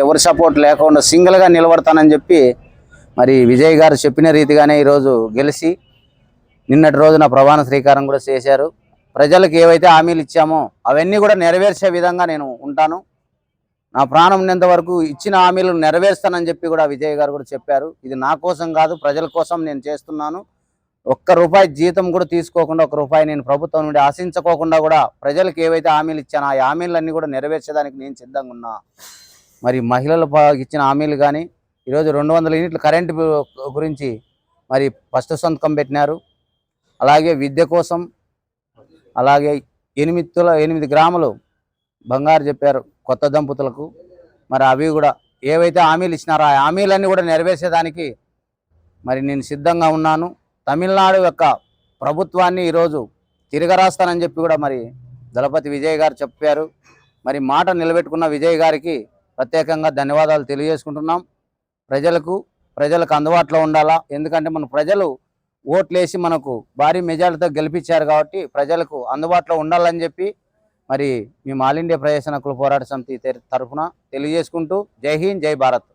ఎవరి సపోర్ట్ లేకుండా సింగిల్గా నిలబడతానని చెప్పి మరి విజయ్ గారు చెప్పిన రీతిగానే ఈరోజు గెలిచి నిన్నటి రోజున ప్రమాణ స్వీకారం కూడా చేశారు. ప్రజలకు ఏవైతే హామీలు ఇచ్చామో అవన్నీ కూడా నెరవేర్చే విధంగా నేను ఉంటాను. నా ప్రాణం ఉన్నంత వరకు ఇచ్చిన హామీలను నెరవేరుస్తానని చెప్పి కూడా విజయ్ గారు కూడా చెప్పారు. ఇది నా కోసం కాదు, ప్రజల కోసం నేను చేస్తున్నాను. ఒక్క రూపాయి జీతం కూడా తీసుకోకుండా, ఒక్క రూపాయి నేను ప్రభుత్వం నుండి ఆశించుకోకుండా కూడా ప్రజలకు ఏవైతే హామీలు ఇచ్చానో ఆ హామీలన్నీ కూడా నెరవేర్చడానికి నేను సిద్ధంగా ఉన్నా. మరి మహిళలు ఇచ్చిన హామీలు కానీ ఈరోజు 200 యూనిట్ల కరెంటు గురించి మరి ఫస్ట్ సంతకం పెట్టినారు. అలాగే విద్య కోసం అలాగే 8 గ్రాములు బంగారు చెప్పారు కొత్త దంపతులకు. మరి అవి కూడా ఏవైతే హామీలు ఇచ్చినారో ఆ హామీలన్నీ కూడా నెరవేర్చేదానికి మరి నేను సిద్ధంగా ఉన్నాను. తమిళనాడు యొక్క ప్రభుత్వాన్ని ఈరోజు తిరగరాస్తానని చెప్పి కూడా మరి దళపతి విజయ్ గారు చెప్పారు. మరి మాట నిలబెట్టుకున్న విజయ్ గారికి ప్రత్యేకంగా ధన్యవాదాలు తెలియజేసుకుంటున్నాం. ప్రజలకు అందుబాటులో ఉండాలా, ఎందుకంటే మన ప్రజలు ఓట్లేసి మనకు భారీ మెజార్టీతో గెలిపించారు కాబట్టి ప్రజలకు అందుబాటులో ఉండాలని చెప్పి మరి మేము ఆల్ ఇండియా ప్రజాసేన హక్కుల పోరాట సమితి తరఫున తెలియజేసుకుంటూ జై హింద్, జై భారత్.